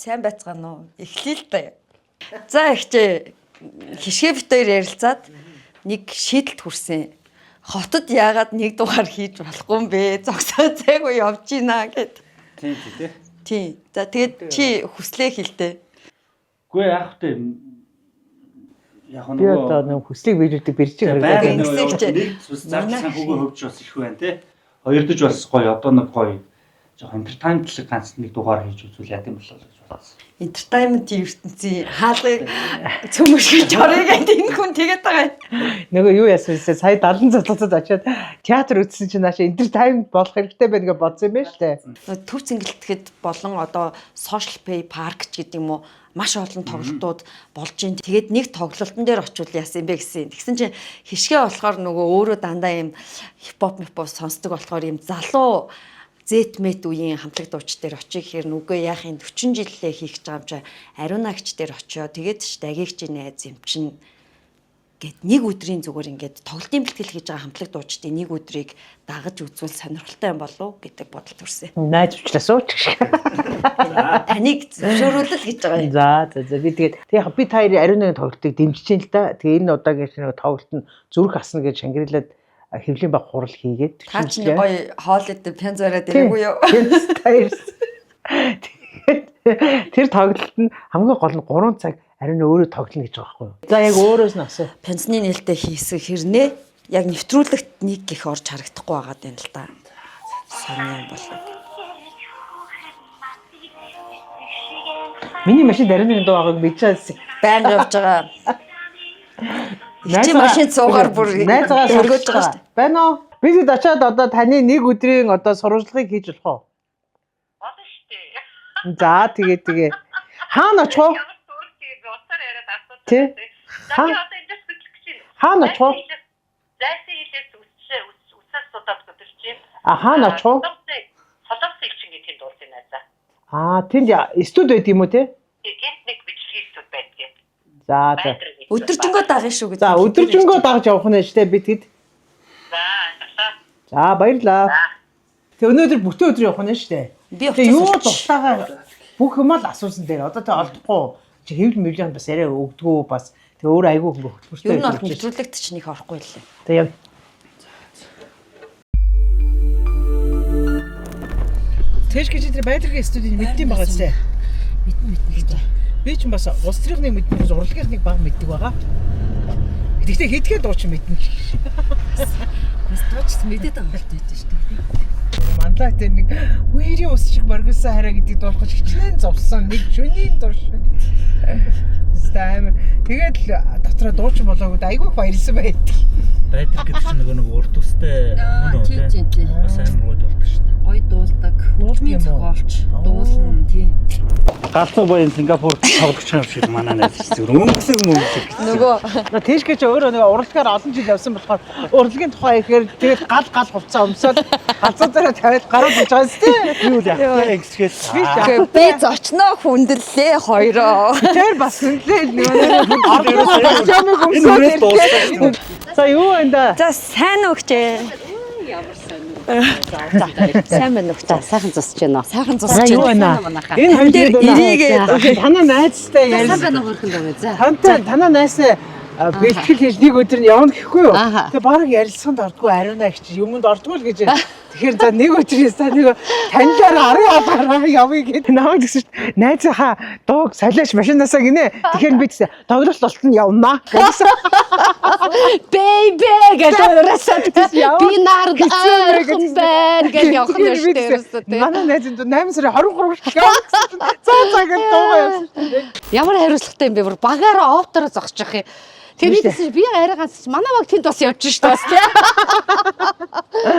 Сайн байцгаана уу? Эхлэе л дээ. За ихтэй хишгээ бит хоёр ярилцаад нэг шийдэлд хүрсэн. Хотод яагаад нэг дугаар хийж болохгүй юм бэ? Зогсоо зайгүй явж гинэ гэд. Тийм. За тэгээд чи хүслээ хэлдэ. Үгүй яах вэ? Яг би одоо нэг хүслийг биелүүлдэг бэрчиг харагдаад нэг цус зарласан хүүгээ хөвж бас их байна те. Хоёрдож бас гоё одоо нэг гоё жоох entertainment ганц нэг дугаар хийж үзүүл яа гэм болоо гэж бодсон. Entertainment ертөнцийн хаалгыг цөмөшгөж орё гэдэг энэ хүн тэгээд байгаа. нөгөө юу яасан вэ? Сая 70 цацаад очиод театр үзсэн чинь нааш entertainment болох хэрэгтэй байна гэж бодсон юм байна шүү дээ. Төв цэнгэлтгэхэд болон одоо social play park ч гэдэг юм уу маш олон тоглолтууд болж байна. Тэгээд нэг тоглолтын дээр очивол яасан бэ гэсэн. Тэгсэн чинь хишгээ болохоор нөгөө өөрөө дандаа юм хипхоп сонсдог болохоор юм залуу зэтмэт үеийн хамтлаг дууч дээр очиж ихээр нүгөө яахын 40 жилээ хийх гэж байгаа юм чи ариунагч дээр очио. Тэгээд ч дагигч найз юм чин гэд нэг өдрийн зүгээр ингээд тоглолтын бэлтгэл хийж байгаа хамтлаг дуучдын нэг өдрийг дагаж үзвэл сонирхолтой юм болов гэдэг бодол төрсөн. Найз уучлаа сууч гэх. Таныг зөвшөөрүүлэл гэж байгаа юм. За би тэгээд би та хоёрын ариунагийн тоглолтыг дэмжиж чинь л да. Тэгээ энэ удаагийн нэг тоглолт нь зүрх асна гэж шангиралаад хэвлийн баг хурал хийгээд та чинь гоё хоолойд пянз бараад ирээгүй юу? Тэр тоглолт нь хамгийн гол нь 3 цаг ариун өөрөө тоглоно гэж байгаа байхгүй юу? За яг өөрөөс нь асуу. Пянзны нээлттэй хийсэг хэрнээ яг нэвтрүүлэгт нэг гих орж харагдахгүй байгаа юм л да. Сони юм болов. Миний машин ариунагийн дуу байгааг мэдчихсэн. Байнга явж байгаа. Чи машин цуугаар бүр өргөж байгаа шүү дээ. Байна уу? Бид очиад одоо таны нэг өдрийн одоо сурвалжлагыг хийж болох уу? Болно шүү дээ. За тэгээ. Хаана очих вэ? Тий. Хаана очих вэ? Зайсан хилээс үсээс судаад өдөрч юм. Хаана очих вэ? Холоос илчин гэх юм дуулсан найзаа. Тэнд студ байд юм уу те? Тэгээд нэг бичлэгийн студ байдгийг. За. Өдөржингөө дагах шүү гэж. За өдөржингөө дагаж явах нь штэ би тэгэд. За баярлаа. Тэг өнөөдөр бүтэн өдөр явах нь штэ. Би юу дуртайгаа бүх юм л асуусан дээр одоо тэг олдохгүй. Чи хэвлэл мөвлөнд бас арай өгдгөө бас тэг өөр айгүй хөнгө хөтөлбөртэй. Юу нь бол нэвтрүүлэгт ч нэг орохгүй лээ. Тэг яв. Тэш гэж тэр байдрын студийн мэддэм байгаа зү. Мэднэ. Би ч бас улс төрийн мэднэ урлагийнх нэг баг мэддэг байгаа. Гэхдээ хэдгээ дууч мэднэ. Бас дууч мэдээд байгаа юм л дээ шүү дээ. Манлаа тэр нэг үерийн ус шиг боргосон хараа гэдэг дуурах хичнээн зовсон нэг шөнийн дур шиг. Стайм. Тэгээд л дотроо дуучин болоогод айгүй баярлсан байдаг. Байдаг гэдэг чинь нэг урд устай мөн үү те. Бас амар гоё дуулдаг шүү дээ. Гоё дуулдаг. Хөгжмийн зохиолч дуулна тийм. Галцуу боён Сингапур тоглогч юм шиг манай найз шүү. Өнгөсөн юм шиг. Нөгөө Тэш гэж өөрөө нэг урлагаар олон жил явсан болохоор урлагийн тухай ихээр тэгээд гал хувцас өмсөд галзуу дээр тавиад гараад иж байгаа зү. Юу л яах вэ? Эксгээс. би зочноо хүндлээ хоёроо. Тэр бас хүнлээ нэг За юу энэ да? За сайн өгчээ. Ямар сайн үү? Сайн байна уу? Сайхан зусч байна. Сайхан зусч байна. Энэ хоёр ирээгээд танаа найзтай ярьсан. Сайн байна уу хөрхөн дөө за. Танаа найзтай бэлтгэл хийж нэг өдөр нь явна гэхгүй юу? Тэгээ баг ярилцсанд ордгоо ариунаа гэж юмд ордгоо л гэж. Тэгэхээр за нэг өдрөөс нэг танилаар арын алгараа явъя гэдэг намайг гэсэн чинь найзынхаа дууг солиош машинаасаа гинэ. Тэгэхээр би тоглолт болтон явнаа гэсэн. Baby гэдэг расад би нард аархан байна гэж явах нь шүү дээ. Манай найзын 8 сарын 23-нд явсан. Цаацаагаар дуугаа явсан шүү дээ. Ямар хариуцлагатай юм бэ? Бүр багаараа овтороо зогсчих юм. Тэгээд би гэсэн би арай ганц манай баг тэнд бас явж шүү дээ бас тий.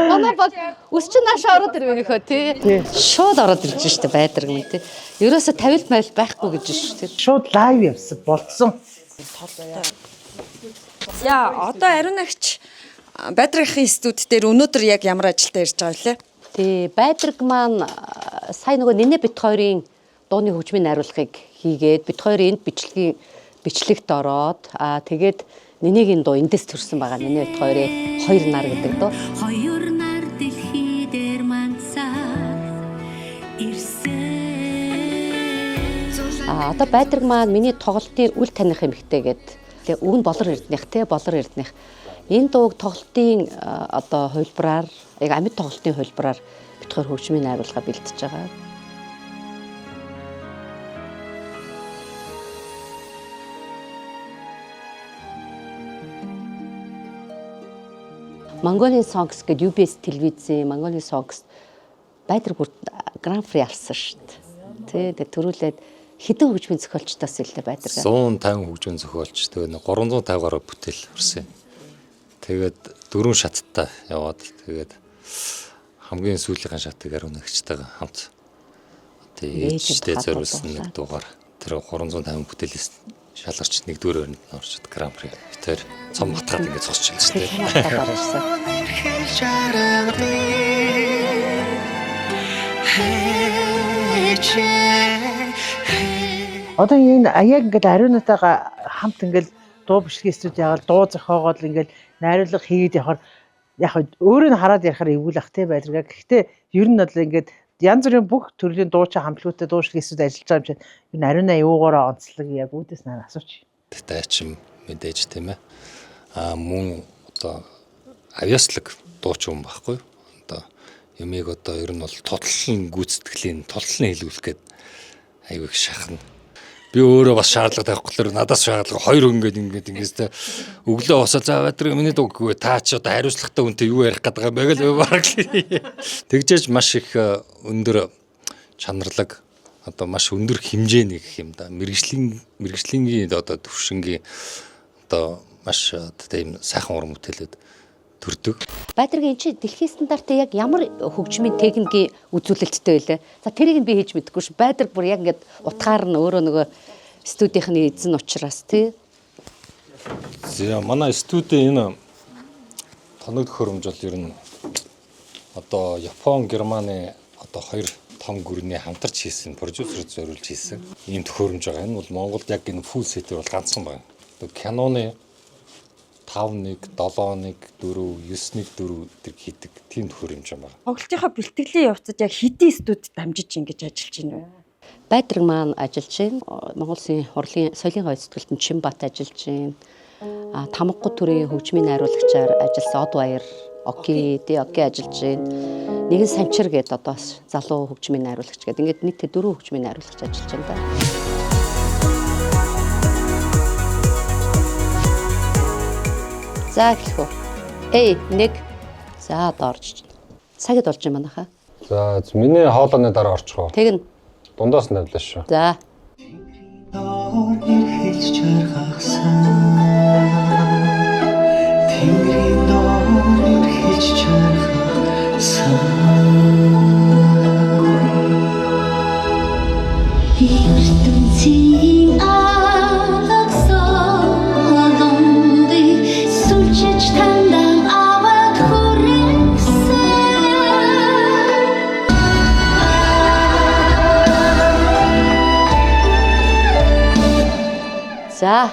Манай баг үс чи наашаа ороод ирвэ нөхөө тий. Шууд ороод ирж шүү дээ байдраг юм тий. Ерөөсө 50 майл байхгүй гэж шүү дээ. Шууд лайв явсан болцсон. Яа, одоо ариунагч байдрагын студ дээр өнөөдөр яг ямар ажилдаа ирж байгаа вэ? Тий, байдраг маань сая нөгөө нинэ бит хоёрын дууны хөгжмийн найруулгыг хийгээд бит хоёрын энд бичлэгт ороод тэгээд нинэгийн дуу эндээс төрсэн байгаа. Нинэ бит хоёрын хоёр нар гэдэг дуу. Хоёр нар дэлхий дээр мансаар ирсэн. Одоо Байдраг маань миний тоглолтын үл таних эмэгтэй гээд тэгээ үг нь Болор Эрдэнэх те Болор Эрдэнэх. Энэ дууг тоглолтын одоо хувилбараар яг амьд тоглолтын хувилбараар битгаар хөгжмийн найруулга бэлдэж байгаа. Mongolian Songs гэдэг UBS телевизийн Mongolian Songs Байдраг бүр Гран При алсан шүү дээ. Тэгээ төрүүлээд хэдэн хөгжмийн зохиолчдоос илээ Байдраг. 150 хөгжмийн зохиолч тэгээ 350 гаруй бүтээл өрсөн. Тэгээд 4 шаттай яваад тэгээд хамгийн сүүлийнхэн шатыг ариун нэгчтэйгээ хамт тэгээд ээжтэй зориулсан нэг дугаар тэр 350 бүтээлээс шалгарч нэгдүгээр өрөнд орчод Гран При тэр цом матгаад ингээд зогсож байна шүү дээ. Одоо энэ яг ингээд ариунатайгаа хамт ингээд дуу бичлэгийн студ яагаад дуу зохиогоод ингээд найруулга хийгээд явахаар яг өөрөө нь хараад ярихаар эвгүй л ах те Байдраг. Гэхдээ ер нь бол ингээд янз бүрийн бүх төрлийн дуучин хамтлагуудтай дуу бичлэгийн студ ажиллаж байгаа юм чинь энэ ариунаа юугаараа онцлог яг үүдээс наа асууч. Тэтайчим мэдээж тийм ээ. Мөн одоо авьяаслаг дуучин юм байхгүй. Одоо юмыг одоо ер нь бол тодлолын гүйцэтгэлийн тодлолын хэлүүлэх гээд аягүй их шахна. Би өөрөө бас шаардлага тавихгүй л надаас шаардлага хоёр ингээд ингэстэй өглөө босоо за Байдраг миний дуу гэвэ та ч одоо хариуцлагатай үнтэй юу ярих гэдэг юм бэ гэл баг. Тэгжээж маш их өндөр чанарлаг одоо маш өндөр хэмжээний гэх юм да. Мэргэжлийнгийн одоо төвшингийн одоо маш тийм сайхан уран бүтээлүүд төрдөг. Байдраг энэ чи дэлхийн стандартаа яг ямар хөгжмийн техникийн үзүүлэлттэй байлаа. За тэрийг нь би хийж мэдэхгүй ш. Байдраг бүр яг ингээд утгаар нь өөрөө нөгөө студийнхны эзэн учраас тий. За манай студи энэ тоног төхөөрөмж бол ер нь одоо Япон, Германы одоо хоёр том гүрний хамтарч хийсэн продюсерд зориулж хийсэн ийм төхөөрөмж байгаа. Энэ бол Монголд яг энэ full set-ээр бол ганцхан байна. Одоо Canon 5-1, 7-1, 4, 9-1, 4 тэр хийдэг тийм төхөөрөмж юм байна. Тоглолтынхаа бэлтгэлийн явцад яг хэдийн студ дамжиж ингэж ажиллаж байна вэ? Байдраг маань ажиллаж байна. Монгол Улсын хурлын соёлын гой сэтгэлтэн Чинбат ажиллаж байна. Тамгаггүй төрийн хөгжмийн найруулагчаар ажилласан Од Баяр Оки ажиллаж байна. Нэгэн Самчир гэдэг одоо залуу хөгжмийн найруулагч гэдэг. Ингээд нийтдээ 4 хөгжмийн найруулагч ажиллаж байна да. За эхлэх үү. Нэг. За одоо орж байна. Цагид болж байна манайхаа. За миний хоолойны дараа орчих уу. Тэгнь. Дундаас нь авлаа шүү. За. За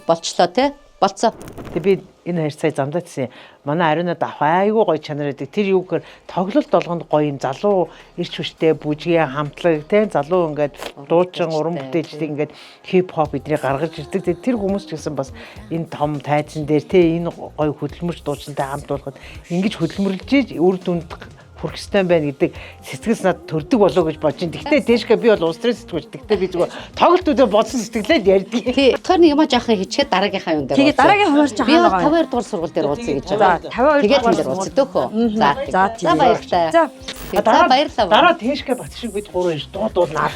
болчлоо те болцоо. Тэг би энэ хоёр сая замдаадсэн. Манай ариунад айгүй гоё чанар байдаг. Тэр юу гэхээр тоглолт болгонд гоё юм залуу ирч хүчтэй бүжгийн хамтлаг те залуу ингээд дуучин уран бүтээлчдийг ингээд хип хоп эдний гаргаж ирдэг. Тэр хүмүүс ч гэсэн бас энэ том тайзан дээр те энэ гоё хөдөлмөрч дуучинтай хамт болоход ингэж хөдөлмөрлөж үр дүнд хүрэх ёстой байна гэдэг сэтгэл санаа төрдөг болоо гэж бодож байна. Гэхдээ дээшгээ би бол улс төрийн сэтгүүлч. Гэхдээ би зүгээр тоглолтуудаа бодсон сэтгэлээд ярьдаг. Тий. Тэр нэг юм жаахан хийчихэд дараагийнхаа юм дээр. Тэгээ дараагийн хуваарч байгаа байгаа. Би 52 дугаар сургууль дээр уулзъя гэж байгаа. Тэгээд энэ дээр уулзъя дөөхөө. За баярлалаа. За баярлалаа. Дараа дээшгээ бат шиг бид гурван ирж дуудуулнаа.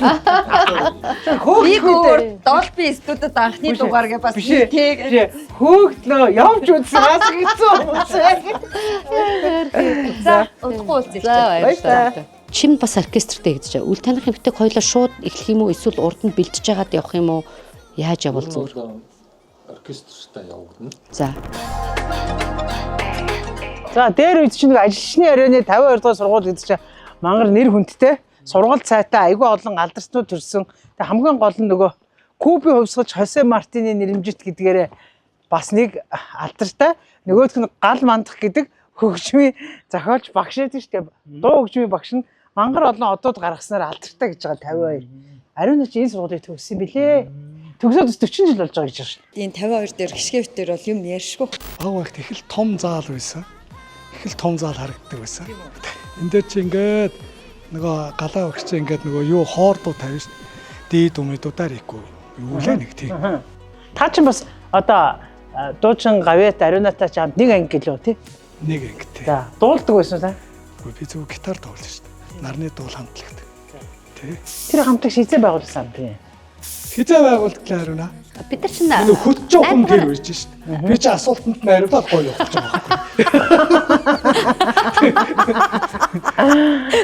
Би өөр Dolby студид анхны дугаар гэж бас тэг хөөгдлөө явж үзсэн бас хэцүү. За удахгүй уулзъя. За баярлалаа. Чим бас оркестртэй хийдэж байгаа. Үл таних эмэгтэйг хоёлоо шууд эхлэх юм уу эсвэл урд нь бэлдэж яагаад явах юм уу? Яаж явбал зүгээр? Оркестртаа явагдана. За. За дээр үед чинь нэг ажилчны оройны 52 дугаар сургууль гэдэг чинь мангар нэр хүндтэй. Сургууль цайтай айгүй олон алдарснууд төрсөн. Тэг хамгийн гол нь нөгөө Куби хувьсгалч Хосе Мартины нэрэмжит гэдгээрээ бас нэг алдартай. Нөгөөх нь гал мандах гэдэг хөгжмийн зохиолч багш гэдэг шүү дээ. Дуу хөгжмийн багш нь мангар олон одууд гаргаснаар алдартай гэж байгаа 52. Ариун чи энэ сургуулийг төгссөн билээ. Төгсөөд 40 жил болж байгаа гэж байна шүү. Энэ 52 дээр гიშгэ битэр бол юм ярьшгүй. Баг багт их л том заал байсан. Их л том заал харагддаг байсан. Энд дээр чи ингээд нөгөө галаа өгч чи ингээд нөгөө юу хоордуу тавина шүү. Дээд өмнөдүүдээр ихгүй. Юу лээ нэг тийм. Та чинь бас одоо дуучин гавьяат Ариунатай ч хамт нэг анги гэлөө тий. Нэг ингээд. За дуулдаг байсан та. Би зөв гитар тоглож шүү дээ. Нарны дуул хамтлагт. Тий. Тэр хамтлагч хизээ байгуулсан тий. Хизээ байгуулдаг Ариуна. Бид нар чинь Энэ хөт жоохон гэр үйж шүү дээ. Би чи асуултанд нь хариулаад гоё явах гэж байгаа байхгүй.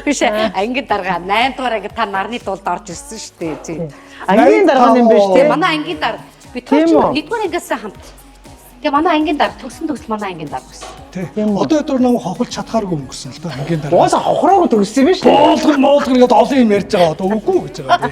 биш ангид дарга 8 дугаар анги та нарны дуулд орж ирсэн шүү дээ. Ангийн дарга юм биш тий. Манай ангийн дарга бид хоёр чинь 1-р ангиас хамт. Тэгээ манай ангийн дарга төгсөн манай ангийн дарга гэсэн. Тийм. Одоо өдөр нам хохолж чадхааргүй өнгөсөн л доо ангийн дараа. Уусаа хохроогүй төгссөн юм биш үү? Моолгор ингээд олон юм ярьж байгаа. Одоо үгүй гэж байгаа.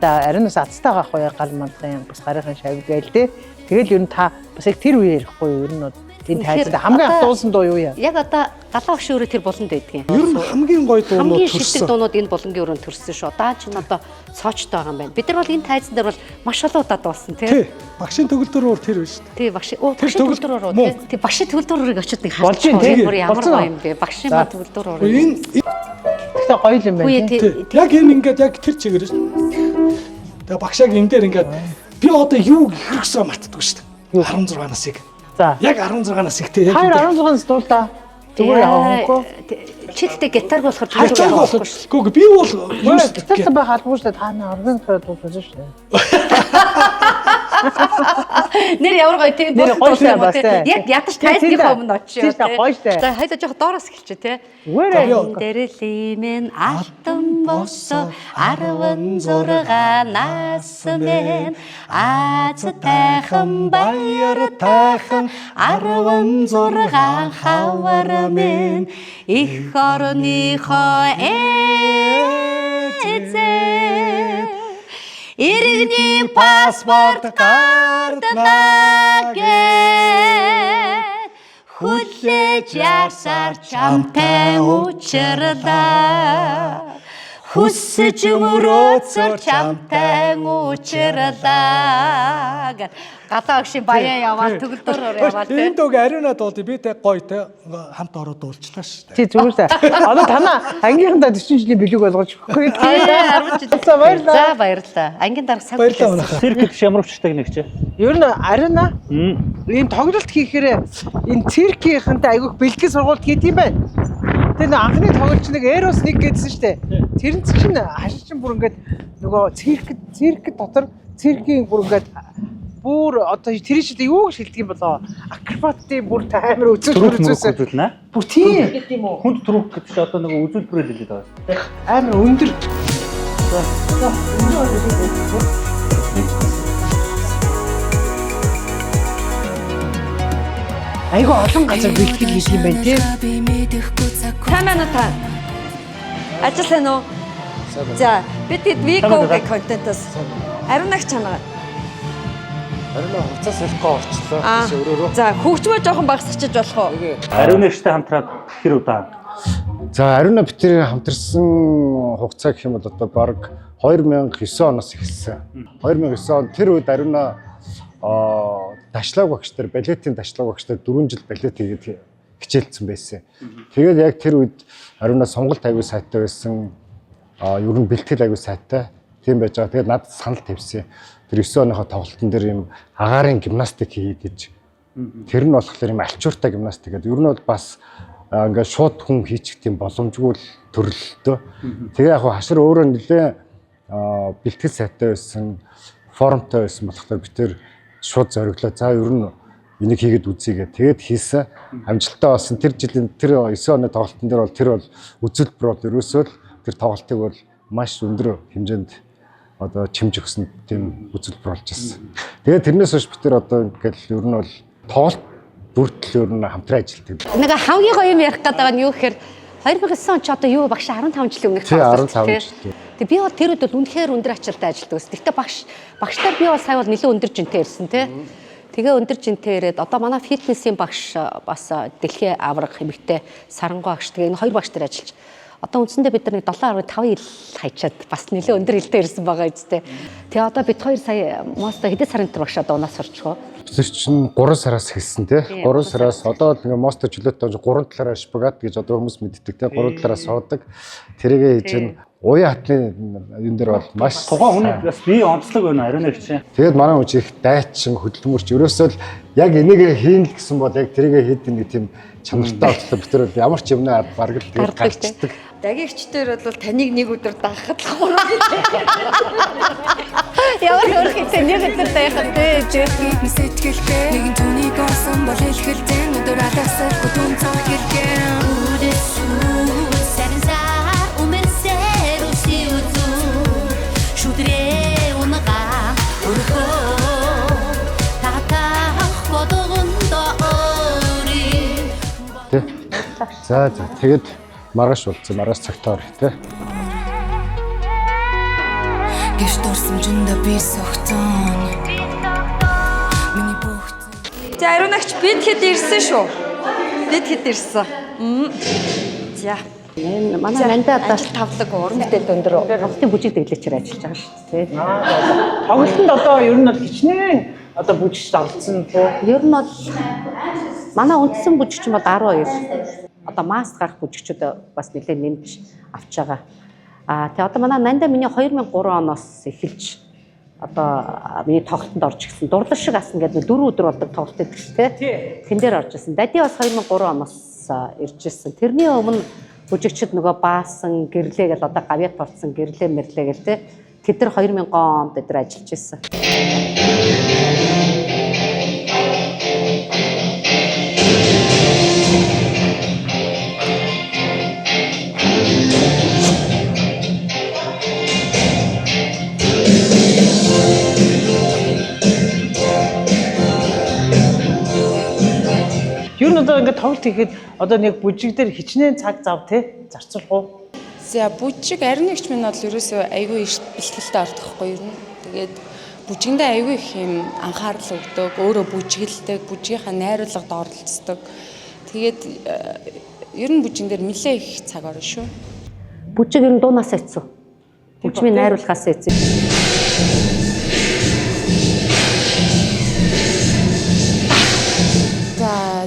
За Ариунаас ацтайгаа гоё гал мандгын бас гарийнхын шавь гээл тий. Тэгэл ер нь та бас яг тэр үе ярихгүй юу? Ер нь энэ тайзанд хамгийн автуусан дуу юу яа? Яг одоо галаа өгш өөрөө тэр болонд байдгийн. Ер нь хамгийн гоё дуунууд хамгийн шилдэг дуунууд энэ болонгийн өрөөнд төрсөн шүү. Одоо ч энэ одоо цоочтой байгаа юм байна. Бид нар бол энэ тайзан дээр бол маш олон удаа дуулсан тий. Багшийн төгөлдрөөр тэр биш. Тий багшийн төгөлдрөөр тий багшийн төгөлдрөөрийг очиод нэг Болж байна, тий. бүр ямар гоё юм бэ? Багшийн төгөлдрөөр. Энэ Тэгтээ гоё юм байна тий. яг энэ ингээд яг тэр чигээр шүү. Тэгээ багшааг энэ дээр ингээд би одоо юу хэрэгсээ мартдаг шүү дээ. 16 насыг. За. Яг 16 нас их тий. Хоёр 16-аас дуулаа. Зүгээр яваа хөөхгүй. Чилтэй гитар болохоор Хачаа болохгүй. Би бол юу шүү дээ. Гитар байх албагүй шүү дээ. Та нар орган төрөд дуулж шүү дээ. Нэр ямар гоё тийм Нэр гоё шүү бас тий. Яг ядаж тайзныхаа өмнө очиж. Тийм гоё шүү. За хайда жоох доороос эхэлчих тий. Зүгээр. Дэрэлимэн алтан босо 16 насмен аз тайхан баяр тайхан 16 хавармен их орныхоо эзэн иргэний паспорт гардана гэд хүлээж ясаар чамтай учирлаа хүсэж мөрөөцөр чамтай учирлаа гэд галаа өгшин баяа яваад төгөлдрөөр яваад Энэ дөг Ариуна дуулdi би тэг гоё те хамт ороод дуулчлаа шүү дээ. Тий зүгээр сай. Одоо танаа ангийнхандаа 40 жилийн бэлэг болгож өгөхгүй. тий 10 жил. За баярлалаа. За баярлалаа. Ангийн дарга цаг Баярлалаа. Цирк биш ямар өвчтэй нэг ч. Ер нь Ариуна ийм тоглолт хийхээр энэ циркийнхэнтэй айгүйх бэлтгэл сургалт хийд юм байна. Тэгээ нэг анхны тоглолч нэг Эрос 1 гэдсэн шүү дээ. Тэр нь чинь хашчин бүр ингээд нөгөө цирк дотор циркийн бүр ингээд бүр одоо тэр шиг юу гэж хэлдэг юм болоо акробатын бүр таймер үзүүлсэн бүр тийм гэдэг юм уу Хүнд трүк гэдэг чинь одоо нэг үзүүлбэрэл хэлээд байгаа. амар өндөр айгу олон газар бэлтгэл хийх юм байна тийм Таймаа та. Ажил сайн уу? За бид Vigo-гийн контентоос Ариунагч чанаа. Ариуна хуцаас хэлэхгүй орчлоо. Тийш өрөөрөө. За хөгжмөө жоохон багасгachиж болох уу? Ариунагчтай хамтраад хэр удаа? За Ариуна битэрийн хамтарсан хугацаа гэх юм бол одоо баг 2009 оноос эхэлсэн. 2009 он тэр үед Ариуна дашлаг багш нар балетийн дашлаг багш нар 4 жил балет хийгээд хичээлсэн байсан. Тэгээд яг тэр үед Ариуна сонголт аягүй сайтай байсан. Ер нь бэлтгэл аягүй сайтай. Тийм байж байгаа. Тэгээд надад санал тавьсан. Тэр 9 оныхоо тоглолтын дээр юм агаарын гимнастик хий гэж. Тэр нь болохоор юм альчууртай гимнастик гэдэг. Ер нь бол бас ингээд шууд хүн хийчих тийм боломжгүй төрөлтөө. Тэгээ яг хашир өөрөө нэлээ бэлтгэл сайтай байсан, формтой байсан болохоор би тэр шууд зориглоо. За ер нь энийг хийгээд үзье гэдэг. Тэгээд хийсэн. Амжилттай болсон. Тэр жилийн тэр 9 оны тоглолтын дээр бол тэр бол үзүүлбэр бол ерөөсөө тэр тоглолтыг бол маш өндөр хэмжээнд одоо чимж өгсөн тийм үзүүлбэр болж ирсэн. Тэгээд тэрнээс хойш бид тэр одоо ингээл ер нь бол тоглолт бүртэл ер нь хамтран ажилладаг. Нэг хамгийн гоё юм ярих гэдэг нь юу гэхээр 2009 он ч одоо юу багш 15 жилийн өмнөх тоглолт. Тэг би бол тэр үед бол үнэхээр өндөр ачаалтай ажилладаг ус. Гэхдээ багштаар би бол сая бол нэлээд өндөр жинтэй ирсэн тий. Тэгээ өндөр жинтэй ирээд одоо манай фитнесийн багш бас дэлхийн авраг хэмэгтэй Сарангуй багш тэгээ энэ хоёр багш дээр ажиллаж Одоо үндсэндээ бид нар 7.5 ил хайчаад бас нэлээд өндөр хилтэй ирсэн байгаа үстэй. Тэгээ одоо бид 2 сая моста хэдэн сарын турш одоо унаас орчихоо. Бид чинь 3 сараас хэлсэн тий. 3 сараас одоо ингээ моста чөлөөтэй 3 талаараа шпагат гэж одоо хүмүүс мэддэг тий. 3 талаараа суудаг. Тэрийгээ хийж чинь уян хатны юм дээр бол маш Тухайн хүний бас бие онцлог байна ариун нэгч. тэгээд манай хүн их дайчин хөдөлмөрч ерөөсөө л яг энийг хийн л гэсэн бол яг тэрийгээ хийдэг нэг тийм чанартай болчихлоо бид нар ямар ч юмнаа бараг л тэгээд гарчдаг. Дагигчдэр бол таныг нэг өдөр даахад л хуруу. Ямар хөрхөтэй нэг өдөр дайхад тий. сэтгэлтэй нэгэн түүний госон бол хэлхэлтэй өдөр алгасаа хөтөн цог хэлгээ сарин сар умэрсэр усиуцу шудрээ унага өрхөө татах бодогондоо ори Тий. За тэгээд маргааш болцсон маргааш цагтаа орох тий. гэрт орсомжинд би согтон миний бүгд За ариунагч бид хэд ирсэн шүү. Бид хэд ирсэн. За. Энэ манай нандаа одоо Ажил тавлаг уран бүтээл өндөр тоглолтын бүжиг дэглэгчээр ажиллаж байгаа шүү дээ. Тоглолтод одоо ер нь бол хичнээн одоо бүжигч оролцсон бoo. Ер нь бол манай үндсэн бүжигч бол 12. Одоо маст гарах бүжигчүүд бас нэлээд нэмж авч байгаа. Тэгээ одоо манай нандаа миний 2003 оноос эхэлж одоо миний тоглолтод орж ирсэн. Дурлал шиг асан гэдэг 4 өдөр болдог тоглолт гэдэг шүү дээ. Тэн дээр орж ирсэн. Дади бас 2003 оноос ирж ирсэн. Тэрний өмнө бүжигчд нөгөө баасан, гэрлээ гэл одоо гавьяат болцсон гэрлээ мэрлээ гэл те. Тэд нар 2000 онд өдөр ажиллаж ирсэн. Ер нь одоо ингээд тоглолт хийхэд одоо нэг бүжиг дээр хичнээн цаг зав те зарцуулах уу? За бүжиг ариун нэгч минь бол ерөөсөө айгүй их бэлтгэлтэй ордохгүй юу. Тэгээд бүжигэндээ айгүй их юм анхаарал өгдөг, өөрөө бүжиглдэг, бүжгийнхаа найруулгад оролцдог. Тэгээд ер нь бүжигэн дээр нэлээ их цаг орно шүү. Бүжиг ер нь дуунаас эцүү. Бүжмийн найруулгаас эцүү.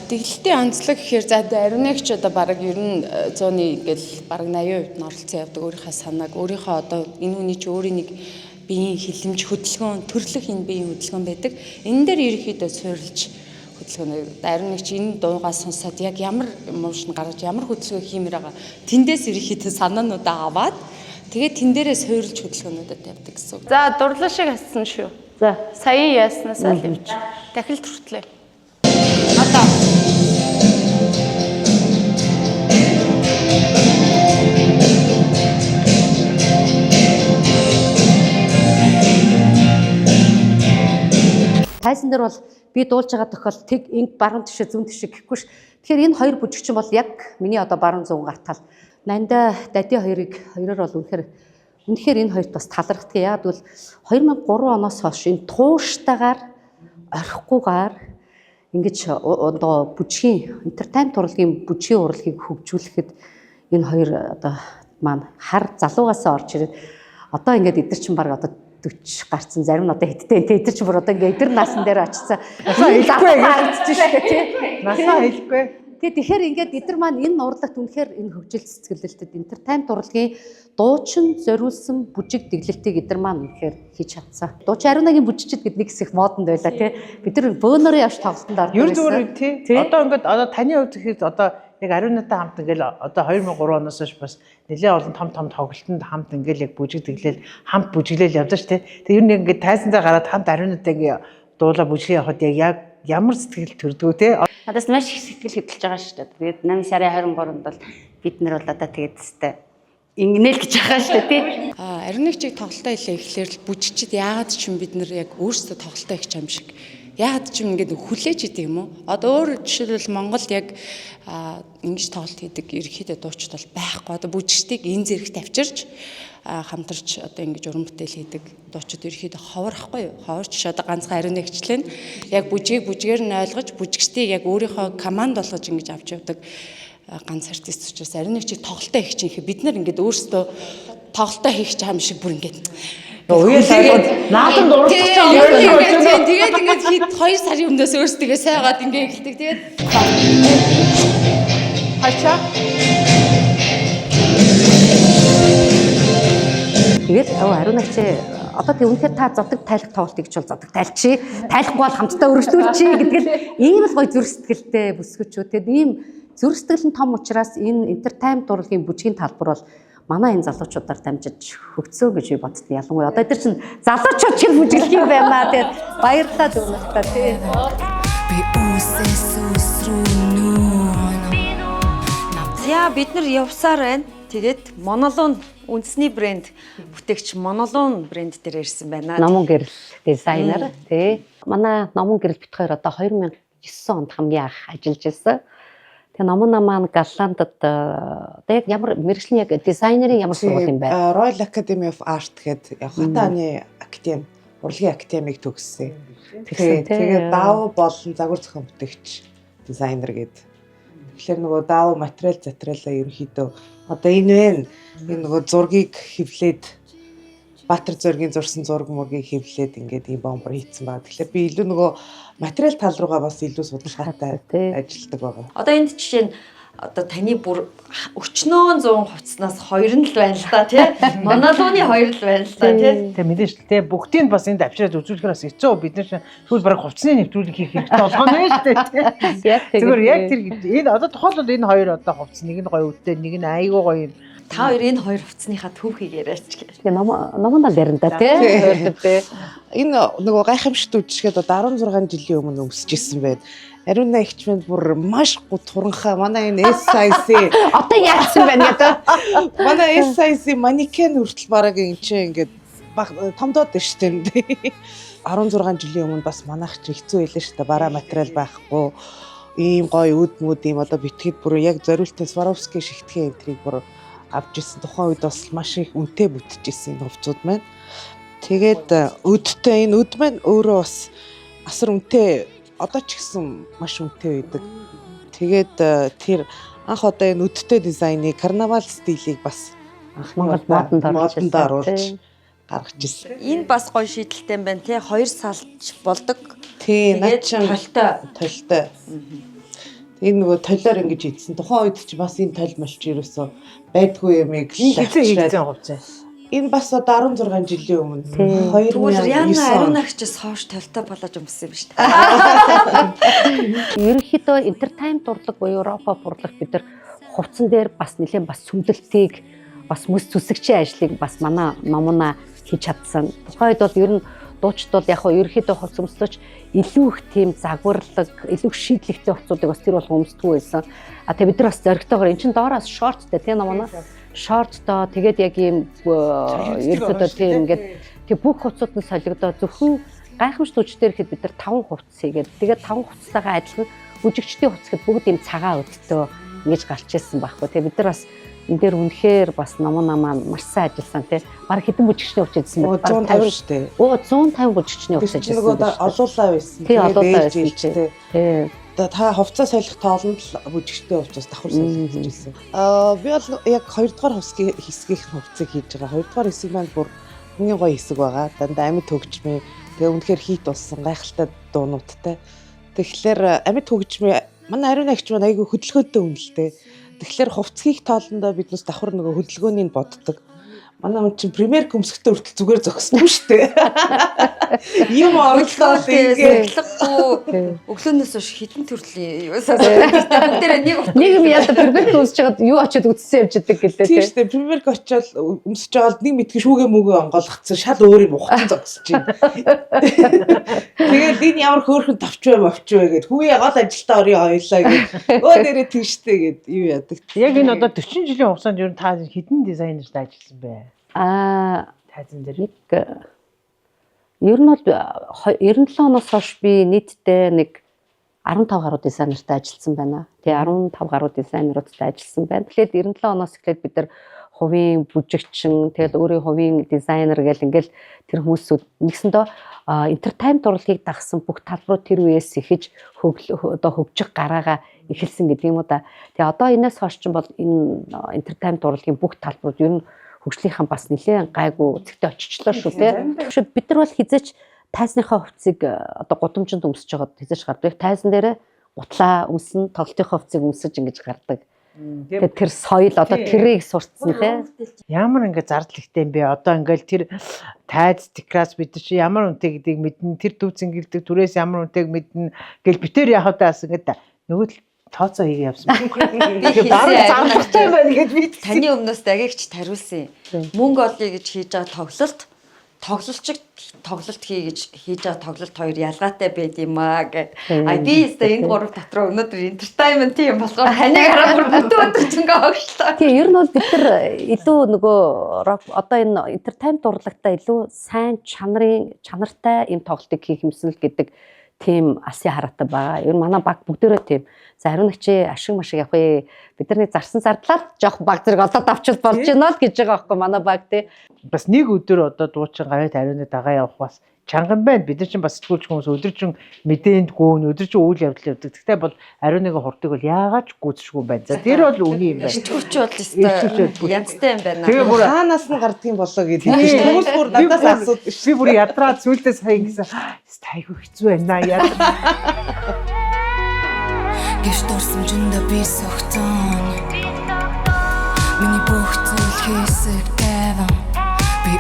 Дэглэлтийн онцлог гэхээр за ариун нэгч одоо бараг ер нь 100-ны ингээл бараг 80% нь оролцсон явдаг өөрийнхөө санааг өөрийнхөө одоо энэ хүний чи өөрийн нэг биеийн хилэмж хөдөлгөөн төрлөх энэ биеийн хөдөлгөөн байдаг. Энэ дээр ерөөхдөө суурилж хөдөлгөөн ариун нэгч энэ дуугаа сонсоод яг ямар эмоушн гаргаж ямар хөдөлгөөн хиймээр байгаа тэндээс ерөөхдөө санаануудаа аваад тэгээд тэн дээрээ суурилж хөдөлгөөнүүдэд тавьдаг гэсэн. За дурлал шиг ассан шүү. За саяын яаснаас аль дахил төртлээ. Одоо тайзан дээр бол би дуулж байгаа тохиол тэг инг баруун тишээ зүүн тишээ гэхгүй ш. Тэгэхээр энэ хоёр бүжигчин бол яг миний одоо баруун зүүн гартал. Нандаа дади хоёрыг хоёроор бол үнэхээр энэ хоёрт бас талархдаг. Яг бол 2003 оноос хойш энэ тууштайгаар орхихгүйгээр ингэж одоо бүжгийн entertainment урлагийн бүжгийн урлагийг хөгжүүлэхэд энэ хоёр одоо маань хар залуугаасаа орж ирээд одоо ингээд эдгэр чин баг одоо 40 гарцсан зарим нь одоо хэдтэй эдгэр чин бүр одоо ингээд эдгэр наасан дээр очсон. Насаа хэлэхгүй харагдаж шүү дээ тий. Насаа хэлэхгүй. Тэгэхээр ингээд эдгэр маань энэ урлагт үнэхээр энэ хөгжил цэцгэлэлтэд entertainment урлагийн дуучин зориулсан бүжиг дэглэлтийг эдгэр маань үнэхээр хийж чадсан. Дуучин ариунагийн бүжигчд гэдэг нэг хэсэг модонд байлаа тий. Бид нар бөөнөрийн явж тоглолтод ордог. Ер зүгээр тий. Одоо ингээд одоо таны хувьд гэхэд одоо яг ариунаатай хамт ингээл одоо 2003 оноос хойш бас нэлээд олон том тоглолтод хамт ингээл яг бүжиг дэглээл хамт бүжиглээл явдаг ш тий. Тэгээ ер нь ингээд тайзандаа гараад хамт ариунаатайг дуулаа бүжиг явахад яг ямар сэтгэл төрдгөө тий. Надаас маш их сэтгэл хөдлөж байгаа шүү дээ. Тэгээд 8 сарын 23-нд бол бид нар бол одоо тэгээд тест ингэнэл гэж байгаа шүү дээ тий. Ариун нэгчийг тоглолтоо хэлээ ихлээр л бүжигчд яагаад ч юм бид нар яг өөрсдөө тоглолтоо их юм шиг яагаад ч юм ингээд хүлээж идэг юм уу? Одоо өөр жишээлбэл Монголд яг ингэж тоглолт хийдэг ерөнхийдөө дуучид бол байхгүй. Одоо бүжигчдийг энэ зэрэгт авчирч хамтарч одоо ингэж уран бүтээл хийдэг дуучид ерөнхийдөө ховорхгүй юу? Ховорч одоо ганцхан ариун нэгчлэн яг бүжгийг бүжгээр нь ойлгож бүжигчдийг яг өөрийнхөө команд болгож ингэж авч явдаг ганц артист учраас ариун нэгчийг тоглолтоо хийх чинь бид нар ингээд өөрсдөө тоглолтоо хийх ч юм шиг бүр ингээд наадам дурлах гэж тэгээд ингээд 2 сарын өмнөөс өөрсдөө сайгаад ингээд эхэлдэг. Тэгээд хачаа. Тэгээд ариун нэгчээ одоо тэг үнэхээр та зодог тайлах тоглолтыг ч бол зодог тайлчи. Тайлахгүй бол хамтдаа өргөжлүүлчихье гэдэг л ийм л гоё зүрх сэтгэлтэй бүсгүүчүүд. Тэгээд ийм зүрх сэтгэл нь том учраас энэ entertainment урлагийн бүжгийн талбар бол манай энэ залуучуудаар дамжиж хөгцөө гэж би бодсон. Ялангуяа одоо эдгээр чинь залуучууд ч бүжиглэх юм байна. Тэгээд баярлалаа зөвнөстэй тий. Би үсэс үсрүүнүү. За бид нар явсаар байна. Тэгээд Монолон үндэсний брэнд бүтээгч Монолон брэнд дээр ирсэн байна. Номон гэрэл дизайнер тий. Манай номон гэрэл бит хоёр одоо 2009 онд хамгийн анх ажиллаж ирсэн. Тэгээ номон маань Голландд одоо яг ямар мэргэжлийн яг дизайнерын ямар сургууль юм бэ? Royal Academy of Art гэдэг яг хатааны академи, урлагийн академиг төгссөн. Тэгээд даав болон загвар зохион бүтээгч дизайнер гэдэг. Тэгэхээр нөгөө даав материал затралаа ерөнхийдөө одоо энэ нөгөө зургийг хэвлээд Баатар зургийн зурсан зураг мургийг хэвлээд ингээд ийм бомбор хийцэн байгаа. Тэгэхээр би илүү нөгөө материал тал руугаа бас илүү судалгаатай ажилладаг байгаа. Одоо энд жишээ нь одоо таны бүр өчнөө 100 хувцснаас 2 нь л байна л да тий. Монолоны 2 л байна л да тий. Тэгээ мэдээж л тий бүгдийг бас энд авчираад үзүүлэхээр бас хэцүү бид нар сүүл бараг хувцсны нэвтрүүлэг хийх хэрэгтэй болгоно шүү дээ тий. Зүгээр яг тэр энэ одоо тухайлбал энэ хоёр одоо хувцс нэг нь гоё үдтэй нэг нь айгүй гоё юм. Та хоёр энэ хоёр хувцсныхаа түүхийг яриач гэх. Тэгээ номондоо ярина да тий. Энэ нөгөө гайхамшигт үжихэд одоо 16 жилийн өмнө өмсөжсэн байд. Ариун нэгч минь бүр маш туранхаа манай энэ SIC одоо яатсан байна гэдэг. Манай SIC манекен хүртэл бараг энэ чинь ингээд томдоод байна шүү дээ. 16 жилийн өмнө бас манайх ч хэцүү байлаа шүү дээ. Бараа материал байхгүй. Ийм гоё үд мүд ийм одоо битгэд бүр яг зориултын Swarovski шигтгэн энтриг бүр авч ирсэн. Тухайн үед бас маш их үнэтэй бүтчихсэн энэ хувцууд маань. Тэгээд үдтэй энэ үд маань өөрөө бас асар үнэтэй одоо ч гэсэн маш үнэтэй байдаг. Тэгээд тэр анх одоо энэ үдтэй дизайныг карнавал стилийг бас Монгол модонд оруулж гаргаж ирсэн. Энэ бас гоё шийдэлтэй юм байна тий. 2 салж болдог. Тий, наад чинь толтой. Энэ нөгөө толоор ингэж ийдсэн. Тухайн үед чи бас энэ тол молч ерөөсөө байдгүй юмыг хийсэн хувцас. Энэ бас одоо 16 жилийн өмнө 2009 ариун агчаас хойш толтой болоод өмссөн юм шүү дээ. Ерөнхийдөө entertainment урлаг буюу Европа урлаг бид нар хувцсан дээр бас нэлээд бас сүмлэлтийг бас мэс зүсэгчийн ажлыг бас манай номоноо хийж чадсан. Тухайн үед бол ер нь дуучид бол яг хөө ерөнхийдөө хувц өмслөж илүү их тийм загварлаг, илүү шийдлэгтэй хувцсуудыг бас тэр болгон өмсдгүү байсан. А тэгээ бид нар бас зоригтойгоор эн чин доороос шорттэй тийм номоноо шорттоо тэгээд яг ийм ерөөдөө тийм ингээд тэг бүх хувцсууд нь солигдоо зөвхөн гайхамшигт үжигтэй ирэхэд бид нар 5 хувцс хийгээд тэгээд 5 хувцтайгаа адилхан бүжигчдийн хувцс гэхэд бүгд ийм цагаан өдтөө ингэж гарч ирсэн байхгүй. Тэгээд бид нар бас энэ дээр үнэхээр бас номоо маань маш сайн ажилласан тий. Бараг хэдэн бүжигчний хувцс хийсэн бэ? 150 шүү дээ. 150 бүжигчний хувцс ажилласан. Нөгөө олуулаа байсан. Тэгээд тий. Та хувцас солих тоолонд бүжигчтэй хувцас давхар солих гэсэн. Би бол яг 2 дугаар хэсгийн хувцсыг хийж байгаа. 2 дугаар хэсэг маань бүр хамгийн гоё хэсэг байгаа. Дандаа амьд хөгжмөө тэгээ үнэхээр хийт болсон гайхалтай дуунуудтай. Тэгэхээр амьд хөгжмөө манай ариун агч маань айгүй хөдөлгөөнтэй үнэлтэй. Тэгэхээр хувцс хийх тоолондоо биднээс давхар нөгөө хөдөлгөөнийг боддог. Манай хүн чинь премьер көмсгтөө хүртэл зүгээр зогссон шүү дээ. Юм орлоо тэгээд өглөөнөөс хойш хитэн төрлийн юусаа бүгдээрээ нэг юм яа премьер көмсж байгаад юу очиод үдссэн явж идэг гэлээ тийм шүү дээ. Премьер очиод өмсөж байгаад нэг мэдгүй шүүгээ мүгөө онгойлгоцсон шал өөр юм ухсан зогсож байна. Тэгээд энэ ямар хөөрхөн тавч вэ гэд хүүе гол ажилдаа орё хоёлаа гэд өө дээрээ тийштэй гэд юу яадаг. Яг энэ одоо 40 жилийн хугацаанд ер нь та хэдэн дизайнертай ажилласан бэ? Тайзан дээр ер нь бол 97 оноос хойш би нийтдээ нэг 15 гаруй дизайнертай ажилласан байна. Тэгээ 15 гаруй дизайнеруудтай ажилласан байна. Тэгэхээр 97 оноос эхлээд бид нар хувийн бүжигчин, тэгэл өөрийн хувийн дизайнер гэл ингээл тэр хүмүүсүүд нэгсэндээ entertainment урлагийг дагсан бүх талбарууд тэр үеэс эхэж одоо хөгжих гараагаа эхэлсэн гэдэг юм уу да. Тэгээ одоо энэс хойш ч бол энэ entertainment урлагийн бүх талбарууд ер нь хөгжлийнхаа бас нэлээд гайгүй зэгтээ очичлоо шүү дээ. Тэгэхээр бид нар бол хизээч тайзныхаа хувцсыг одоо гудамжинд өмсөж байгаад хизээч гардаг. Тайзан дээрээ гутлаа өмсөн, тоглолтынхаа хувцсыг өмсөж ингэж гардаг. Тэгээд тэр соёл одоо тэрийг сурцсан тий. Ямар ингэ зардал ихтэй юм бэ? Одоо ингээл тэр тайз текрас бид чи ямар үнэтэй гэдгийг мэднэ. Тэр төв зингэлдэг түрээс ямар үнэтэйг мэднэ. Гэл битэр яхад бас ингэ нөгөө тооцоо хийгээ явсан. Би баруун зарлахтай байна гэж би таны өмнөөс дагигч тариулсан. Мөнгө олъё гэж хийж байгаа тоглолт хий гэж хийж байгаа тоглолт хоёр ялгаатай байд юм аа гэх. Би өстой энэ гурав дотор өнөөдөр entertainment юм болохоор таныг хараад бүр өдөр чөнгө огшлоо. Тэгээ ер нь бол бид нар илүү нөгөө одоо энэ entertainment урлагтаа илүү сайн чанартай юм тоглолтыг хийх юмсан л гэдэг тийм алсын хараатай байгаа. Ер нь манай баг бүгдээрээ тийм. За хариу нагчи ашиг машиг явах ээ. Бидний зарсан зардлаад жоох баг зэрэг одоо давчил болж байна л гэж байгаа байхгүй манай баг тий. Бас нэг өдөр одоо дуучин гавьяа хариуны дагаа явах бас чанган байна. Бид нар чинь бас сэтгүүлч хүмүүс өдөржин мэдээнд гөөн, өдөржин үйл явдал явдаг. Гэхдээ бол хариуныг хурдаг бол яагаад ч гүйцэшгүй байна. За тэр бол үний юм байна. Сэтгүүлч бол янзтай юм байна. Тэгээ бүр хаанаас нь гардгийн болоо гэдэг. Хүмүүс бүр надаас асууд. Би бүр ядраад зүйлдээ сая гэсэн. Айгүй хэцүү байна яа. Гэрт орсомжиндаа би согтон. Миний бүх зүйл хийсэг таван. Би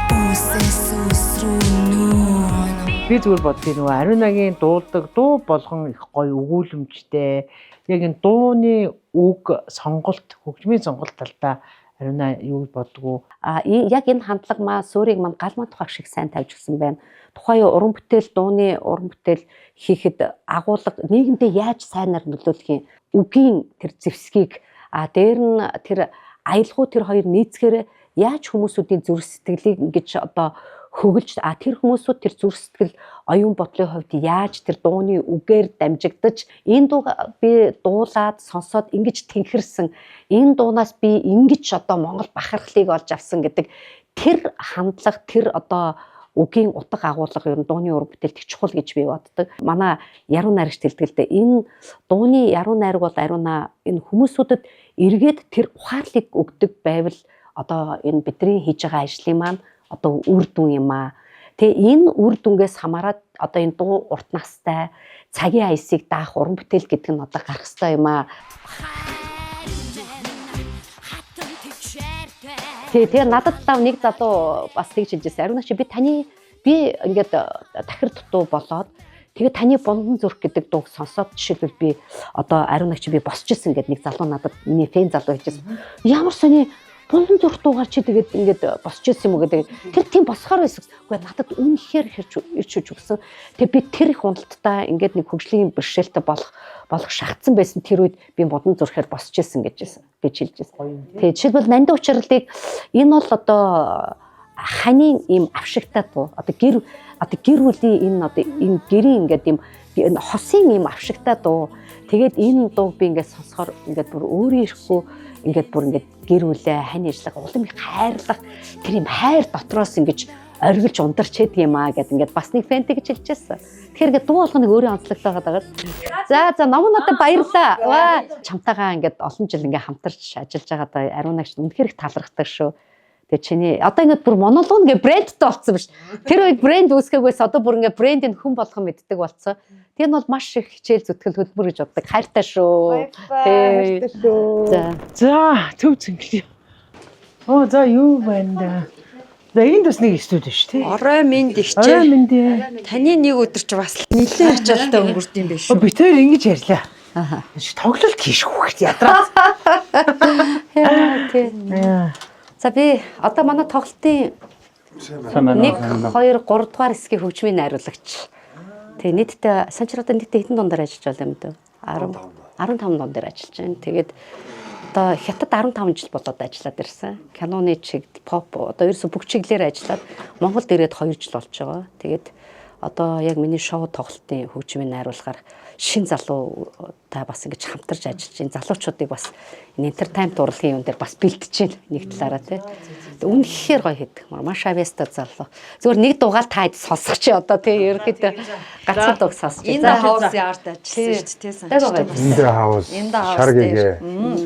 Би зүгээр боддгийг нөгөө Ариунагийн дуулдаг дуу болгон их гоё өгүүлэмжтэй. Яг энэ дууны үг сонголт, хөгжмийн сонголт талдаа Ариуна юу боддгоо. Яг энэ хандлага маа суурийг мань галмаа тухайг шиг сайн тавьж гисэн байна. Тухайн уран бүтээл, дууны уран бүтээл хийхэд агуулга нийгэмдээ яаж сайнаар нөлөөлөх юм. Үгийн тэр зэвсгийг дээр нь тэр аялгау тэр хоёр нийцгээр яаж хүмүүсүүдийн зүрх сэтгэлийг ингэж одоо хөглж тэр хүмүүсүүд тэр зүрх сэтгэл оюун бодлын хувьд яаж тэр дууны үгээр дамжигдаж энэ дуу би дуулаад сонсоод ингэж тэнхэрсэн энэ дуунаас би ингэж одоо Монгол бахархлыг олж авсан гэдэг тэр хандлага тэр одоо үгийн утга агуулга ер нь дууны уран бүтээлд их чухал гэж би боддог. Манай яруу найрагч тэлдгэлтэй энэ дууны яруу найраг бол Ариуна энэ хүмүүсүүдэд эргээд тэр ухаарлыг өгдөг байвал одоо энэ бидний хийж байгаа ажлын маань одоо үр дүн юм аа. Тэгээ энэ үр дүнгээс хамаарат одоо энэ дуу урт настай цагийн аясыг даах уран бүтээл гэдэг нь одоо гарах хэрэгтэй юм аа. Тэгээ надад тав нэг залуу бас тэгж хэлжсэн. Ариуна чи би ингээд тахир дутуу болоод тэгээ таны бундан зүрх гэдэг дууг сонсоод жишээлбэл би одоо Ариуна чи би босч ирсэн гэдэг нэг залуу надад миний фэн залуу хэлжсэн. Ямар сони бундан зүрх дуугаар чи тэгээд ингээд босч ирсэн юм уу гэдэг. Тэр тийм босхоор байсан. Гэхдээ надад үнэхээр ирч өгсөн. Тэгээ би тэр их уналттай ингээд нэг хөгжлийн бэрхшээлтэй болох шахацсан байсан тэр үед би бундан зүрхээр босч ирсэн гэж би хэлжсэн. Тэгээ жишээлбэл нандин учралыг энэ бол одоо ханийн ийм авшигтай дуу. Одоо гэр бүлийн энэ гэрийн ингээд ийм хосын ийм авшигтай дуу. Тэгээд энэ дууг би ингээд сонсохоор ингээд бүр өөрийн ирэхгүй ингээд бүр ингээд гэр бүлээ хань ажиллага улам их хайрлах тэр юм хайр дотроос ингэж оргилж ундарч хэдэг юм аа гэд ингээд бас нэг фэнтэй гэж хэлчихсэн. Тэгэхээр ингээд дуу болгоныг өөрөө онцлогтой байгаа. За номонуудад баярлаа. Ваа чамтайгаа ингээд олон жил ингээд хамтарч ажиллаж байгаадаа Ариунагч үнэхээр их талархдаг шүү. Тэгээ чиний одоо ингээд бүр монолог ингээд брэндтэй болсон биш. Тэр үед брэнд үүсгээгүйс одоо бүр ингээд брендийг хүн болгон мэддэг болсон. Тэр нь бол маш их хичээл зүтгэл хөдөлмөр гэж боддог. Хайртай шүү. Хайртай шүү. За төв зингэлээ. За юу байна да. За энд бас нэг студи шүү тий. Орой минь дэгчээ. Орой минь дээ. Таны нэг өдөр ч бас нэлээд ачаалтай өнгөрд юм биш үү? Би тэр ингэж ярьлаа. Тоглолт хийшгүй хөхт ядраад. Тий. За би одоо манай тоглолтын 1 2 3 дугаар хэсгийн хөгжмийн найруулагч. Тэгээ нийтдээ санчир одоо нийтдээ хэдэн дундаар ажиллаж байна юм дөө? 15 дундаар ажиллаж байна. Тэгээд одоо хятад 15 жил болоод ажиллаад ирсэн. Киноны чиг, поп одоо ерөөсө бүх чиглэлээр ажиллаад Монголд ирээд 2 жил болж байгаа. Тэгээд одоо яг миний шоу тоглолтын хөгжмийг найруулахаар шин залуутай бас ингэж хамтарч ажиллаж байна. Залуучуудыг бас энэ entertainment урлагийн юм дээр бас бэлтэж байна нэг талаараа тий. Үнэхээр гоё хийдэг. Маш авьяастай залуу. Зүгээр нэг дугаал таад сонсох чи одоо тий ерөөхдөө гацхан дуг сонсож байна. Энэ хаус арт ажилласан шүү дээ тий. Энд хаус. Шаргагээ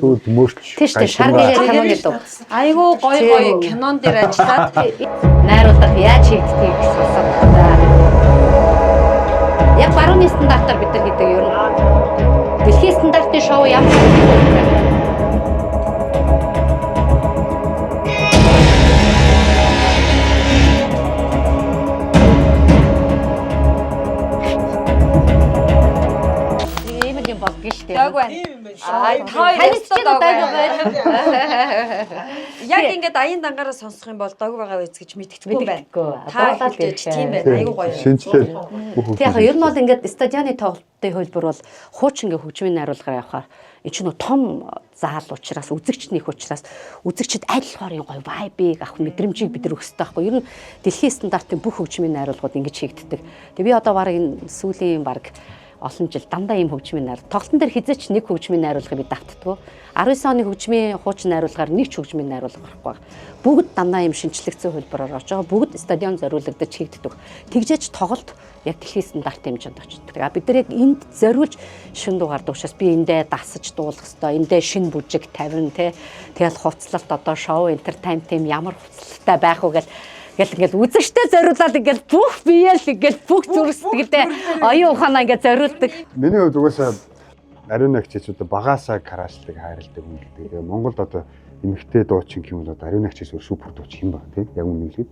сүйд мөрч. Тий шүү дээ. Шаргагээ киноны дуг. Айгуу гоё кинон дээр ажиллаад найруулах яаж хийгдгийг сонсоод та. Яг барууны стандартаар бид нар хийдэг ер нь. Дэлхийн стандартын шоу ямар вэ? Дог байна. Танис ч дог байна. Яг ингээд аян дангаараа сонсох юм бол дог байгаа биз гэж мэддэхгүй байна. Та хэлж тийм байна. Айгуу гоё. Шинжлэх. Яг ер нь бол ингээд стадионы тоглолтын хөлбөр бол хуучин ингээ хөгжмийн найруулгаар явахаар энэ ч нөө том заал учраас үзэгчд нэх учраас үзэгчд аль хорын гоё вайбыг авах мэдрэмжийг бид нар өгсөй байхгүй. Ер нь дэлхийн стандартын бүх хөгжмийн найруулгууд ингэж хийгддэг. Тэгээ би одоо баг энэ сүүлийн баг олон жил дандаа ийм хөгжмийн найруулга. Тоглолтын дээр хизээч нэг хөгжмийн найруулгыг би давтдаггүй. 19 оны хөгжмийн хуучин найруулгаар нэг ч хөгжмийн найруулга гарахгүй. Бүгд дандаа ийм шинжлэгдсэн хөлбөрөөр орж байгаа. Бүгд стадион зориулагдаж хийгддэг. Тэгжээч тоглолт яг дэлхийн стандартын хэмжээнд очдог. Бид нар яг энд зориулж шин дугаардаг учраас би эндээ дасаж дуулах хэвээр эндээ шин бүжиг тавина те. Тэгэл хувцлалт одоо шоу entertainment юм ямар хувцлалтай байх уу ингээл үзэгчтэй зориулаад ингээл бүх биеэл ингээл бүх зүрх сэтгэлдээ оюун ухаанаа ингээд зориулдаг. Миний хувьд угаасаа ариун агчид багаасаа караалдаг, хайрладаг юм л дээ. Тэгээ Монголд одоо эмэгтэй дуучин юм бол ариун агчид супер дуучин юм байна тийм. Яг үнэ хэлээд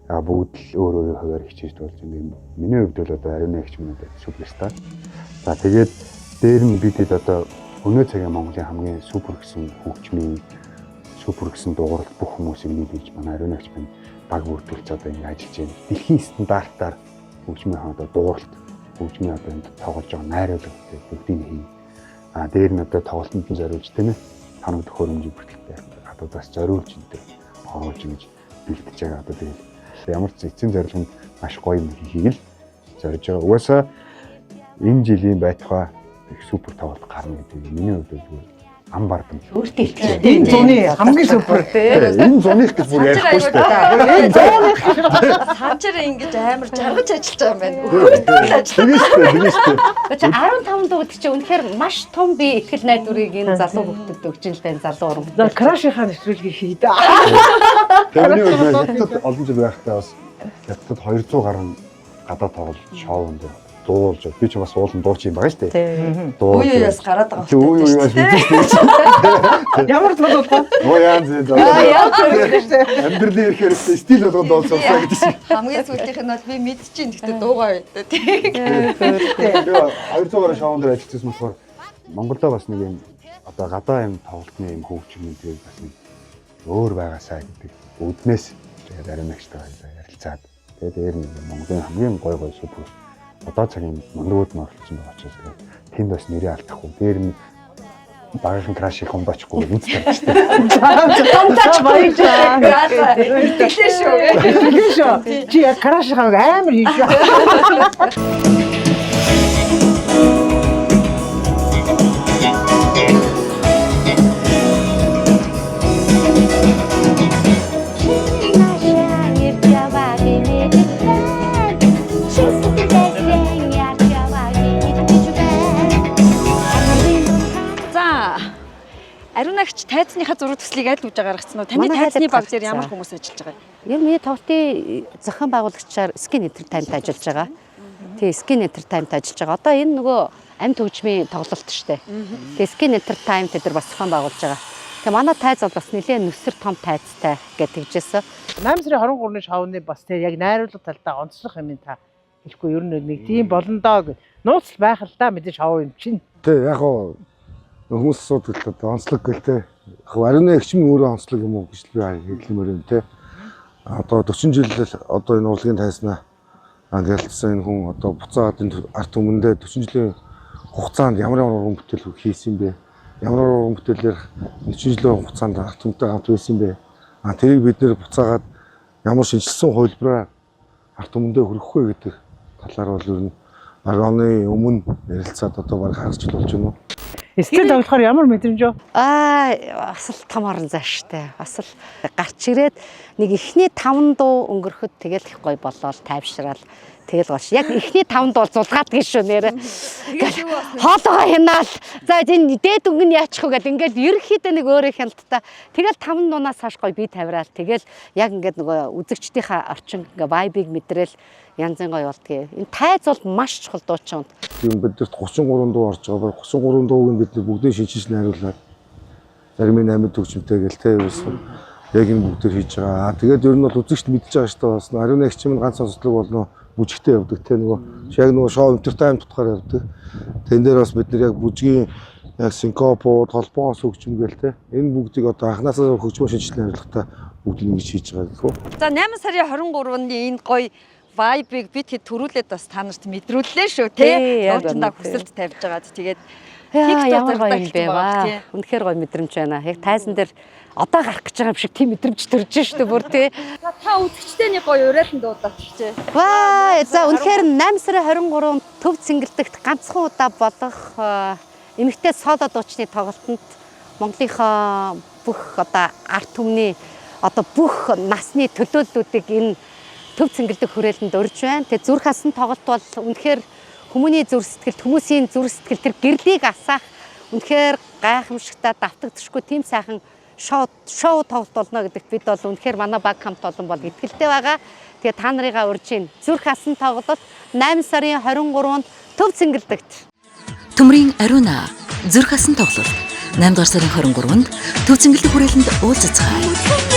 бүгд л өөр өөр хуваар хичээж дуулж байгаа. Миний хувьд бол одоо ариун агч минь суперстар. За тэгээд дээр нь бидэд одоо өнөө цагийн Монголын хамгийн супер гэсэн хөгжмийн супер гэсэн дуурал бүх хүмүүсийг нийлүүлж манай ариун агч минь баг бүрдүүлж одоо ингэ ажиллаж байна. Дэлхийн стандартаар хөгжмийн одоо дууралт хөгжмийн одоо энд тоглож байгаа найруулга бүгдийг хий. Дээр нь одоо тоглолтод нь зориулж тийм ээ. Таныг төхөөрөмжийг бүртгэлтэй гадаадаас зориулж энэ оруулж ингэж бэлтэж байгаа одоо тэгээд ямар ч эцсийн зорилгонд маш гоё юм хийхийг л зорж байгаа. Угаасаа энэ жилийн байтугай их супер тоглолт гарна гэдэг миний хувьд зүгээр ам бардам. Өөртөө итгэж. Энэ зуны хамгийн супер тий. Энэ зуных гэж бүр ярихгүй шүү дээ. Энэ зуных санчаар ингэж амар жаргаж ажиллаж байгаа юм байна. Өөртөө ажиллаж. Тийм шүү. Гэвч 15 дууд чи үнэхээр маш том би ихтгэл найдварыг энэ залуу хөлтөд өгч ил байна залуу уран. За крашийнхаа нэвтрүүлгийг хийдэ. Тэрний үед хятад олон жил байхдаа бас хятад 200 гаруй гадаад тоглолт шоунд дуулж би ч бас уулын дууч юм байгаа шүү дээ. Үеэс гараад байгаа. Үеэс мэдээ. Ямар ч бодвол Яан зээ. Амьдралын ихээр стил болгоод дуулсаа гэдэг шиг. Хамгийн сүүлийнх нь бол би мэдчихээн гэхдээ дуугаа байдаг тийм. 200 гаруй шоунд дээр ажилласан болохоор Монголоо бас нэг юм одоо гадаа юм тоглолтны юм хөгжмийн дээр бас нэг өөр байгаасаа гэдэг үүднээс тэгээд ариун агчтай ярилцаад тэгээд дээр нь Монголын хамгийн гой супер одоо цагийн мандууд нь оролцсон байгаа учраас тэнд бас нэрээ алдахгүй. Дээр нь багийн краш их хомдоочгүй үнэтэй шүү дээ. Хомдооч баяж байгаа. Итгэлээ шүү. итгэлээ шүү. Чи яг крашийнхаа амар хийж шүү. Ариун агч тайзныхаа зураг төслийг аль үжиж гаргацсан уу? Таны тайзны баг дээр ямар хүмүүс ажиллаж байгаа юм? Ер нь миний тоглолтын зохион байгуулагчаар Skin Entertainment ажиллаж байгаа. Тэгээ Skin Entertainment ажиллаж байгаа. Одоо энэ нөгөө амьд хөгжмийн тоглолт шүү дээ. Тэгээ Skin Entertainment дээр бас зохион байгуулж байгаа. Тэгээ манай тайз бол бас нэлээд нүсэр том тайзтай гэж тэгжсэн. 8 сарын 23-ны шоуны бас тэр яг найруулга талдаа онцлох юм та хэлэхгүй ер нь нэг тийм болно доо гэж. Нууцл байх л да мэдээ шоу юм чинь. Тэ яг гоо хүмүүс асуудаг л онцлог гэлтэй. Яг ариун агч юм өөрөө онцлог юм уу гэж би хэлмээр юм те. Одоо 40 жил одоо энэ урлагийн тайзнаа ангилсан энэ хүн одоо буцаад энэ арт өмнөдөө 40 жилийн хугацаанд ямар уран бүтээл хийсэн бэ? Ямар уран бүтээлээр 40 жилийн хугацаанд арт өмнөдөө хамт байсан бэ? Тэрийг бид нэр буцаагаад ямар шинжилсэн хувилбараар арт өмнөдөө хүргэх вэ гэдэг талаар бол ер нь баг оны өмнө ярилцаад одоо баг хагас жил болж байна уу? Стил тоглохоор ямар мэдрэмж вэ? Бас л том орон зайштай. Бас л гарч ирээд нэг ихний 5 дуу өнгөрөхөд тэгэл их гоё болоод тайвшраал тэгэл голш. Яг ихний 5 дуу бол зулгаад гэж шүү нэрэ. Хоолойгоо хянаал. За энэ дээд өнгө нь яачих вэ гэдэг ингээд ерөнхийдөө нэг өөрөө хяналттай. Тэгэл 5 дуунаас хойш гоё бие тавираал. Тэгэл яг ингээд нөгөө үзэгчдийнхаа орчин ингээ вайбыг мэдрээл янзын гоё болдгийг. Энэ тайз бол маш чухал дуучин. Тийм бидэрт 33 дуу орж байгаа. 33 дууг нь бид бүгдээ шийдэж найруулаад зарим нь амьд төгчмтэй гэл те юусэн. Яг энэ бүгдээр хийж байгаа. Тэгээд ер нь бол үзэгчд мэдчихэж байгаа шүү дээ. Бас ариун агч юм ганц сонслог болно. Бүжигтэй явдаг те нөгөө яг нөгөө шоу entertainment тутахаар явдаг. Тэн дээр бас бид нар яг бүжгийн яг синкопо толбоос хөгжим гээл те. Энэ бүгдийг одоо анханасаа хөгжмөө шинжилж найруулахдаа бүгд ингэж хийж байгаа гэх үү. За 8 сарын 23-ны энэ гоё вайбыг бид хэд төрүүлээд бас та нарт мэдрүүллээ шүү тий. Дуучиндаа хүсэлт тавьж байгаад тэгээд ямар гоё юм бэ ваа. Үнэхээр гоё мэдрэмж байна. Яг тайзан дээр одоо гарах гэж байгаа юм шиг тийм мэдрэмж төрж штэ бүр тий. За та үзэгчтэйний гоё уриалан дуудаад чи. Ваа за үнэхээр 8 сарын 23-нд Төв Цэнгэлдэгт ганцхан удаа болох эмэгтэй соло дуучны тоглолтод Монголынхаа бүх одоо арт түмний одоо бүх насны төлөөллүүдийг энэ Төв Цэнгэлдэг хүрээлэнд урьж байна. Тэгээ зүрх асан тоглолт бол үнэхээр хүмүүний зүрх сэтгэлд хүмүүсийн зүрх сэтгэл тэр гэрлийг асаах үнэхээр гайхамшигтай давтагдчихгүй тийм сайхан шоу тоглолт болно гэдэгт бид бол үнэхээр манай баг хамт олон бол итгэлтэй байгаа. Тэгээ та нарыгаа урьж байна. Зүрх асан тоглолт 8 сарын 23-нд Төв Цэнгэлдэгт. Төмрийн ариуна зүрх асан тоглолт 8 дугаар сарын 23-нд Төв Цэнгэлдэг хүрээлэнд уулзцгаая.